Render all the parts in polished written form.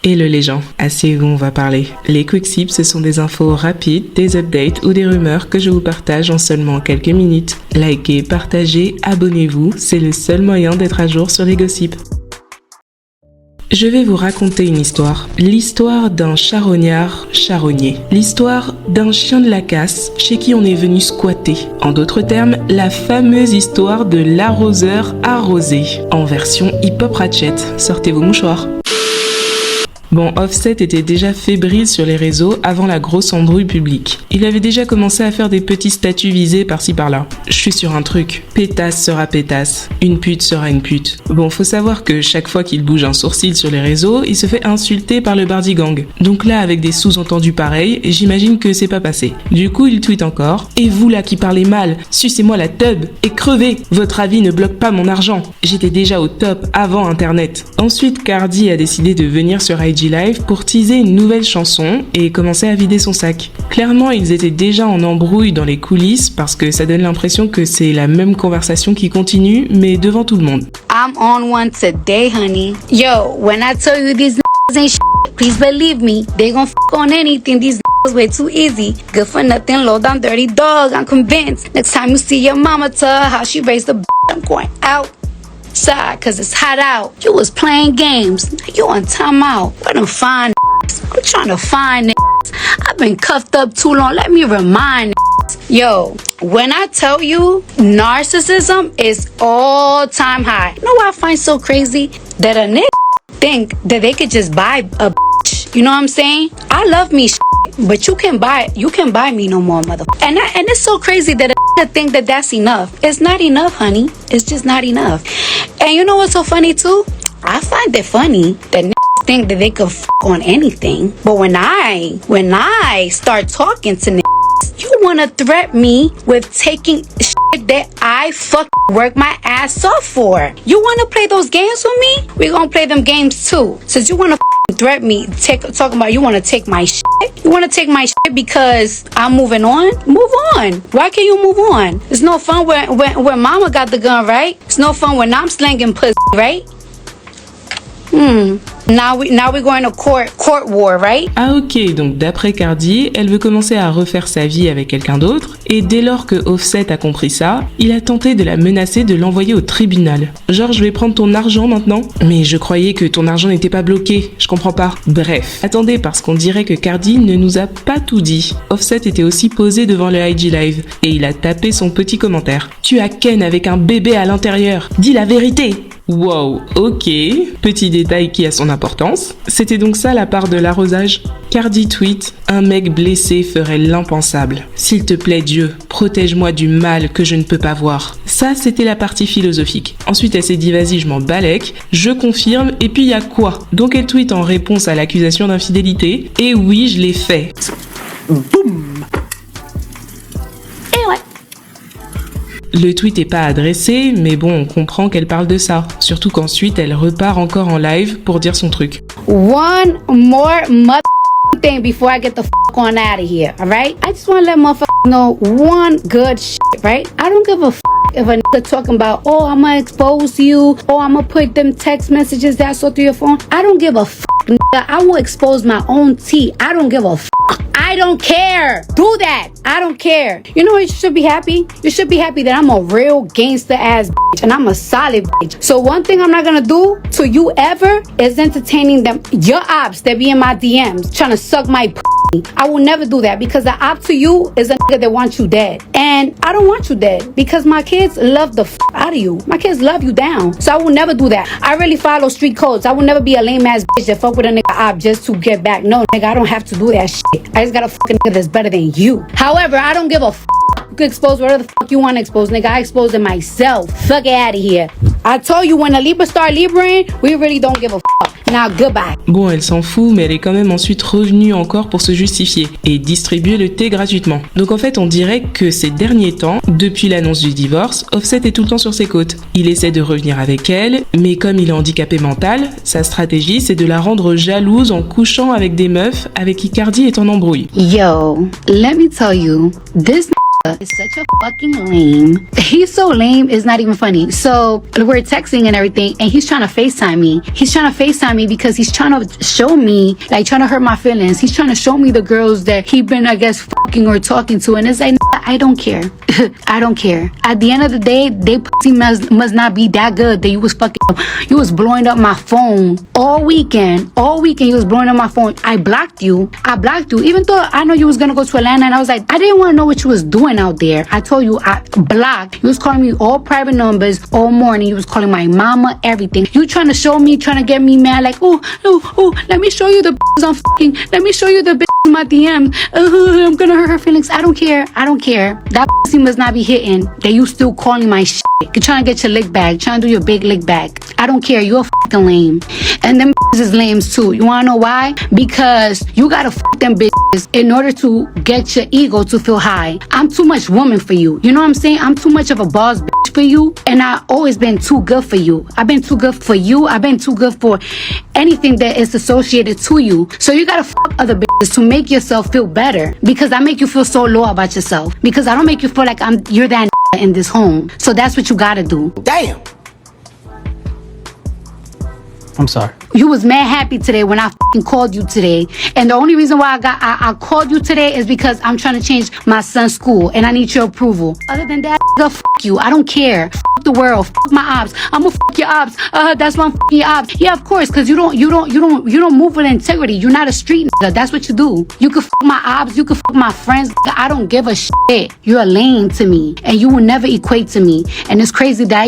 Hello les gens, asseyez-vous, on va parler. Les quick sips, ce sont des infos rapides, des updates ou des rumeurs que je vous partage en seulement quelques minutes. Likez, partagez, abonnez-vous, c'est le seul moyen d'être à jour sur les gossips. Je vais vous raconter une histoire. L'histoire d'un charognard charogné. L'histoire d'un chien de la casse chez qui on est venu squatter. En d'autres termes, la fameuse histoire de l'arroseur arrosé. En version hip-hop ratchet. Sortez vos mouchoirs. Bon, Offset était déjà fébrile sur les réseaux avant la grosse embrouille publique. Il avait déjà commencé à faire des petits statuts visés par-ci par-là. Je suis sur un truc. Pétasse sera pétasse. Une pute sera une pute. Bon, faut savoir que chaque fois qu'il bouge un sourcil sur les réseaux, il se fait insulter par le Bardi Gang. Donc là, avec des sous-entendus pareils, j'imagine que c'est pas passé. Du coup, il tweet encore. Et vous là qui parlez mal, sucez-moi la tub et crevez. Votre avis ne bloque pas mon argent. J'étais déjà au top avant Internet. Ensuite, Cardi a décidé de venir sur IG Live pour teaser une nouvelle chanson et commencer à vider son sac. Clairement, ils étaient déjà en embrouille dans les coulisses parce que ça donne l'impression que c'est la même conversation qui continue, mais devant tout le monde. I'm on one today, honey. Yo, when I tell you these ain't shit, please believe me. They gon' on anything. These way too easy. Good for nothing, low down dirty dog. I'm convinced. Next time you see your mama, tell her how she raised the I'm going out. Side, cause it's hot out. You was playing games, now you on timeout. Where them fine I'm trying to find I've been cuffed up too long, let me remind Yo, when I tell you narcissism is all time high. You know what I find so crazy? That a nigga think that they could just buy a bitch. You know what I'm saying? I love me but you can buy me no more, motherfucker. And it's so crazy that a think that that's enough. It's not enough, honey. It's just not enough. And you know what's so funny too? I find it funny that think that they could on anything. But when I start talking to you wanna threaten me with taking shit that I work my ass off for. You wanna play those games with me? We gonna play them games too. Since you wanna threaten me, talking about you wanna take my shit. You wanna take my shit because I'm moving on? Move on. Why can't you move on? It's no fun when mama got the gun, right? It's no fun when I'm slanging pussy, right? Now we're going to court war, right? Ah ok, donc d'après Cardi, elle veut commencer à refaire sa vie avec quelqu'un d'autre, et dès lors que Offset a compris ça, il a tenté de la menacer de l'envoyer au tribunal. Genre, je vais prendre ton argent maintenant? Mais je croyais que ton argent n'était pas bloqué, je comprends pas. Bref, attendez, parce qu'on dirait que Cardi ne nous a pas tout dit. Offset était aussi posé devant le IG Live, et il a tapé son petit commentaire. Tu as Ken avec un bébé à l'intérieur, dis la vérité! Wow, ok, petit détail qui a son importance. C'était donc ça la part de l'arrosage. Cardi tweet, un mec blessé ferait l'impensable. S'il te plaît Dieu, protège-moi du mal que je ne peux pas voir. Ça c'était la partie philosophique. Ensuite elle s'est dit vas-y je m'en balèque, je confirme et puis il y a quoi? Donc elle tweet en réponse à l'accusation d'infidélité, et oui je l'ai fait. Boum. Le tweet est pas adressé, mais bon, on comprend qu'elle parle de ça. Surtout qu'ensuite, elle repart encore en live pour dire son truc. One more thing before I get the on out of here, alright? I just want to let motherfuckers know one good shit, right? I don't give a if a nigga talking about, oh, I'm gonna expose you, oh, I'm gonna put them text messages that I saw through your phone. I don't give a nigga. I will expose my own tea. I don't give a I don't care. Do that. I don't care. You know what? You should be happy. You should be happy that I'm a real gangster ass bitch and I'm a solid bitch. So one thing I'm not gonna do to you ever is entertaining them, your ops that be in my DMs trying to suck my I will never do that because the op to you is a nigga that wants you dead. And I don't want you dead because my kids love the out of you. My kids love you down. So I will never do that. I really follow street codes. I will never be a lame ass bitch that fuck with a nigga op just to get back. No, nigga, I don't have to do that shit. I just got a fucking nigga that's better than you. However, I don't give a you can expose whatever the fuck you want to expose, nigga. I expose it myself. Fuck it out of here. I told you when the Libra start Libraing, we really don't give a fuck. Now goodbye. Bon, elle s'en fout, mais elle est quand même ensuite revenue encore pour se justifier et distribuer le thé gratuitement. Donc en fait, on dirait que ces derniers temps, depuis l'annonce du divorce, Offset est tout le temps sur ses côtes. Il essaie de revenir avec elle, mais comme il est handicapé mental, sa stratégie c'est de la rendre jalouse en couchant avec des meufs avec qui Cardi est en embrouille. Yo, let me tell you, this is such a fucking lame. He's so lame, it's not even funny. So we're texting and everything, and he's trying to FaceTime me. He's trying to FaceTime me because he's trying to show me, like trying to hurt my feelings. He's trying to show me the girls that he been, I guess, fucking or talking to. And it's like, I don't care. I don't care. At the end of the day, they pussy must not be that good that you was fucking up. You was blowing up my phone all weekend. All weekend you was blowing up my phone. I blocked you. Even though I know you was gonna go to Atlanta, and I was like, I didn't want to know what you was doing out there. I told you I blocked. You was calling me all private numbers all morning. You was calling my mama, everything. You trying to show me, trying to get me mad, like, oh, let me show you the bitches I'm fucking. Let me show you the bitches in my DM. I'm gonna hurt her feelings. I don't care. That pussy must not be hitting. That you still calling my shit. You're trying to get your lick back, trying to do your big lick back. I don't care. You're a fucking lame. And them bitches is lames too. You wanna know why? Because you gotta fuck them bitches in order to get your ego to feel high. I'm too much woman for you. You know what I'm saying? I'm too much of a boss bitch for you. And I've always been too good for you. I've been too good for you. I've been too good for anything that is associated to you. So you gotta fuck other bitches to make yourself feel better. Because I make you feel so low about yourself. Because I don't make you feel like you're that in this home. So that's what you gotta do. Damn. I'm sorry. You was mad happy today when I fucking called you today. And the only reason why I called you today is because I'm trying to change my son's school and I need your approval. Other than that, fuck you. I don't care. Fuck the world. Fuck my ops. I'ma fuck your ops. That's why I'm fucking your ops. Yeah, of course, because you don't move with integrity. You're not a street nigga. That's what you do. You can fuck my ops. You can fuck my friends. I don't give a shit. You're a lame to me. And you will never equate to me. And it's crazy that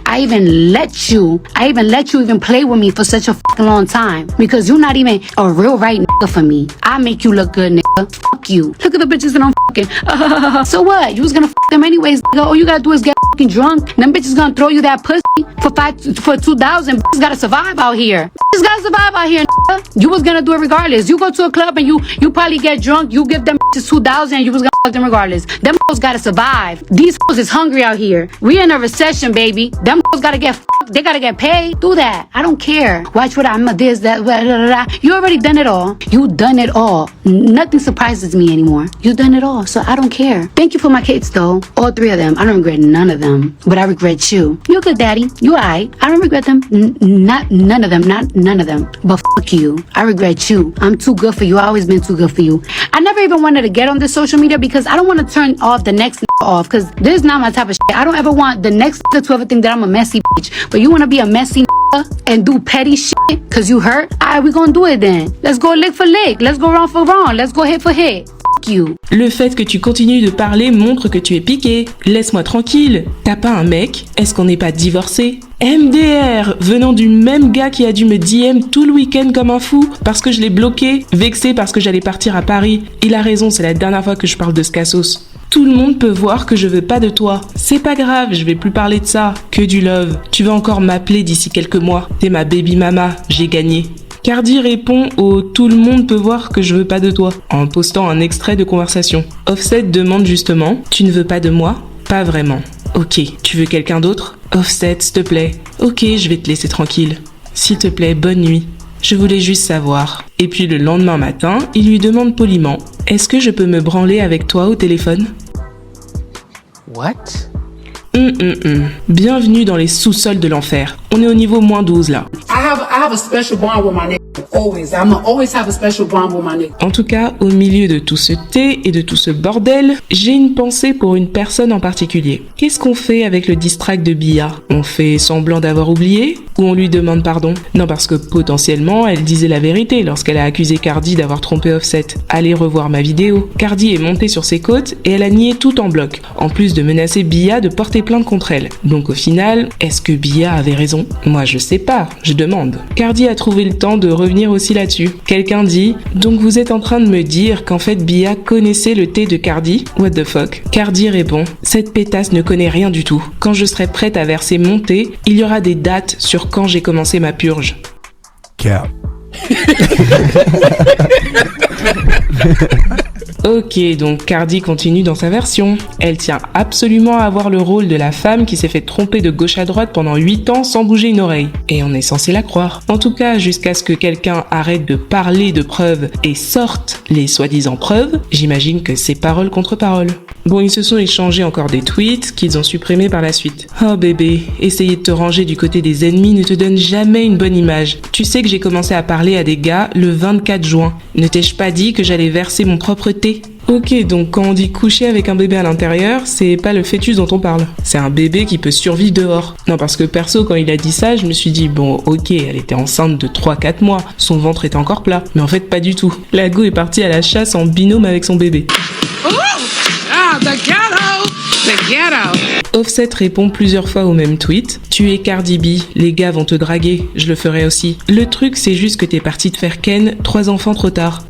I even let you even play with me for such a fucking long time. Because you're not even a real right nigga for me. I make you look good, nigga. Fuck you. Look at the bitches that I'm fucking. So what? You was gonna fuck them anyways, nigga. All you gotta do is get fucking drunk. And them bitches gonna throw you that pussy for 2,000. Bitches gotta survive out here. Bitches gotta survive out here, nigga. You was gonna do it regardless. You go to a club and you probably get drunk. You give them bitches 2,000. You was gonna fuck them regardless. Them hoes gotta survive. These hoes is hungry out here. We in a recession, baby. Them hoes gotta get fucked. They gotta get paid. Do that. I don't care. Watch what I'm a this, that, blah, blah, blah. You already done it all. You done it all. Nothing surprises me anymore. You done it all. So I don't care. Thank you for my kids though. All 3 of them. I don't regret none of them. But I regret you. You're good, daddy. You alright. I don't regret them. Not none of them. Not none of them. But fuck you. I regret you. I'm too good for you. I always been too good for you. I never even wanted to get on this social media because I don't want to turn off the next off because this is not my type of shit. I don't ever want the next to ever think that I'm a messy bitch. But you want to be a messy and do petty shit because you hurt? Alright, we gonna do it then. Let's go lick for lick. Let's go round for round. Let's go hit for hit. Fuck you. Le fait que tu continues de parler montre que tu es piqué. Laisse-moi tranquille. T'as pas un mec? Est-ce qu'on n'est pas divorcé? MDR, venant du même gars qui a dû me DM tout le week-end comme un fou parce que je l'ai bloqué, vexé parce que j'allais partir à Paris. Il a raison, c'est la dernière fois que je parle de ce cassos. Tout le monde peut voir que je veux pas de toi. C'est pas grave, je vais plus parler de ça. Que du love. Tu vas encore m'appeler d'ici quelques mois. T'es ma baby mama, j'ai gagné. Cardi répond au « tout le monde peut voir que je veux pas de toi » en postant un extrait de conversation. Offset demande justement « tu ne veux pas de moi ?» Pas vraiment. Ok, tu veux quelqu'un d'autre? Offset, s'il te plaît. Ok, je vais te laisser tranquille. S'il te plaît, bonne nuit. Je voulais juste savoir. Et puis le lendemain matin, il lui demande poliment « est-ce que je peux me branler avec toi au téléphone ?» What? Bienvenue dans les sous-sols de l'enfer. On est au niveau -12 là. I have a special bond with my nigga. Always. I'ma always have a special bond with my nigga. En tout cas, au milieu de tout ce thé et de tout ce bordel, j'ai une pensée pour une personne en particulier. Qu'est-ce qu'on fait avec le distract de Bia? On fait semblant d'avoir oublié? Ou on lui demande pardon? Non, parce que potentiellement, elle disait la vérité lorsqu'elle a accusé Cardi d'avoir trompé Offset. Allez revoir ma vidéo. Cardi est montée sur ses côtes et elle a nié tout en bloc, en plus de menacer Bia de porter plainte contre elle. Donc au final, est-ce que Bia avait raison? Moi je sais pas, je demande. Cardi a trouvé le temps de revenir aussi là-dessus. Quelqu'un dit « Donc vous êtes en train de me dire qu'en fait Bia connaissait le thé de Cardi? What the fuck ?» Cardi répond « Cette pétasse ne connaît rien du tout. Quand je serai prête à verser mon thé, il y aura des dates sur quand j'ai commencé ma purge. » Cap. Ok, donc Cardi continue dans sa version. Elle tient absolument à avoir le rôle de la femme qui s'est fait tromper de gauche à droite pendant 8 ans sans bouger une oreille. Et on est censé la croire. En tout cas, jusqu'à ce que quelqu'un arrête de parler de preuves et sorte les soi-disant preuves, j'imagine que c'est parole contre parole. Bon, ils se sont échangés encore des tweets qu'ils ont supprimés par la suite. Oh bébé, essayer de te ranger du côté des ennemis ne te donne jamais une bonne image. Tu sais que j'ai commencé à parler à des gars le 24 juin. Ne t'ai-je pas dit que j'allais verser mon propre thé ? Ok, donc quand on dit coucher avec un bébé à l'intérieur, c'est pas le fœtus dont on parle. C'est un bébé qui peut survivre dehors. Non, parce que perso, quand il a dit ça, je me suis dit, bon, ok, elle était enceinte de 3-4 mois, son ventre était encore plat. Mais en fait, pas du tout. La go est partie à la chasse en binôme avec son bébé. The ghetto! Offset répond plusieurs fois au même tweet. Tu es Cardi B, les gars vont te draguer, je le ferai aussi. Le truc, c'est juste que t'es parti te faire ken 3 enfants trop tard.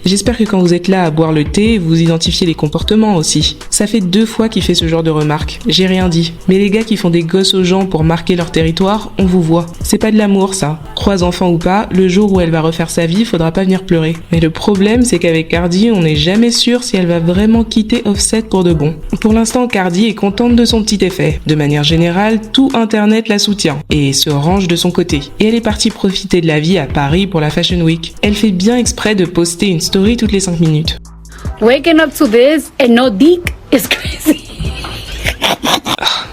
J'espère que quand vous êtes là à boire le thé, vous identifiez les comportements aussi. Ça fait 2 fois qu'il fait ce genre de remarques. J'ai rien dit. Mais les gars qui font des gosses aux gens pour marquer leur territoire, on vous voit. C'est pas de l'amour, ça. 3 enfants ou pas, le jour où elle va refaire sa vie, faudra pas venir pleurer. Mais le problème, c'est qu'avec Cardi, on n'est jamais sûr si elle va vraiment quitter Offset pour de bon. Pour l'instant, Cardi est contente de son petit effet. De manière générale, tout Internet la soutient et se range de son côté. Et elle est partie profiter de la vie à Paris pour la Fashion Week. Elle fait bien exprès de poster une story toutes les 5 minutes. Waking up to this and no dick is crazy.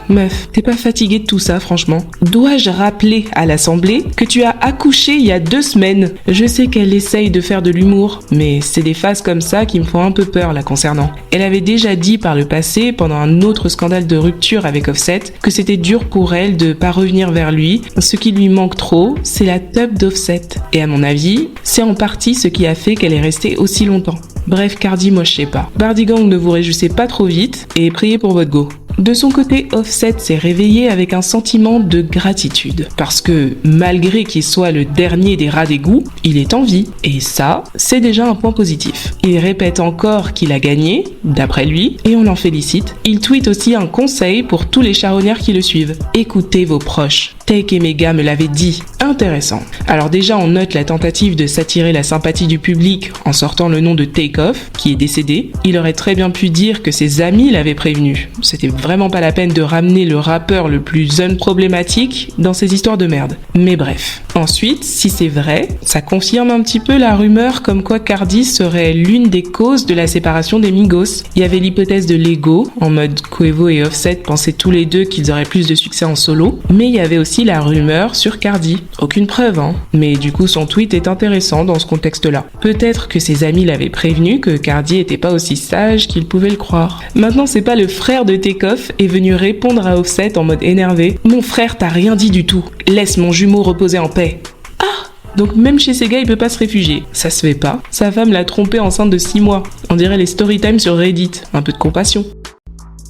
Meuf, t'es pas fatiguée de tout ça, franchement? Dois-je rappeler à l'Assemblée que tu as accouché il y a 2 semaines? Je sais qu'elle essaye de faire de l'humour, mais c'est des phases comme ça qui me font un peu peur la concernant. Elle avait déjà dit par le passé, pendant un autre scandale de rupture avec Offset, que c'était dur pour elle de pas revenir vers lui. Ce qui lui manque trop, c'est la teub d'Offset. Et à mon avis, c'est en partie ce qui a fait qu'elle est restée aussi longtemps. Bref, Cardi, moi je sais pas. Bardigang, ne vous réjouissez pas trop vite et priez pour votre go. De son côté, Offset s'est réveillé avec un sentiment de gratitude. Parce que, malgré qu'il soit le dernier des rats d'égout, il est en vie. Et ça, c'est déjà un point positif. Il répète encore qu'il a gagné, d'après lui, et on l'en félicite. Il tweet aussi un conseil pour tous les charognards qui le suivent. Écoutez vos proches. Take et Mega me l'avaient dit. Intéressant. Alors déjà, on note la tentative de s'attirer la sympathie du public en sortant le nom de Takeoff, qui est décédé. Il aurait très bien pu dire que ses amis l'avaient prévenu. C'était vraiment pas la peine de ramener le rappeur le plus problématique dans ces histoires de merde. Mais bref. Ensuite, si c'est vrai, ça confirme un petit peu la rumeur comme quoi Cardi serait l'une des causes de la séparation des Migos. Il y avait l'hypothèse de l'ego, en mode Quavo et Offset pensaient tous les deux qu'ils auraient plus de succès en solo, mais il y avait aussi la rumeur sur Cardi. Aucune preuve, hein. Mais du coup, son tweet est intéressant dans ce contexte-là. Peut-être que ses amis l'avaient prévenu que Cardi était pas aussi sage qu'ils pouvaient le croire. Maintenant, c'est pas le frère de Takeoff est venu répondre à Offset en mode énervé. Mon frère t'a rien dit du tout. Laisse mon jumeau reposer en paix. Ah! Donc même chez ces gars, il peut pas se réfugier. Ça se fait pas. Sa femme l'a trompé enceinte de 6 mois. On dirait les storytime sur Reddit. Un peu de compassion.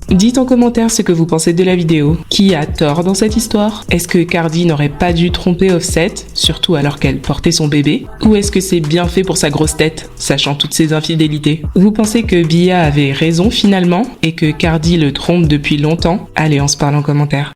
Dites en commentaire ce que vous pensez de la vidéo. Qui a tort dans cette histoire? Est-ce que Cardi n'aurait pas dû tromper Offset, surtout alors qu'elle portait son bébé? Ou est-ce que c'est bien fait pour sa grosse tête, sachant toutes ses infidélités? Vous pensez que Bia avait raison finalement et que Cardi le trompe depuis longtemps? Allez, on se parle en commentaire.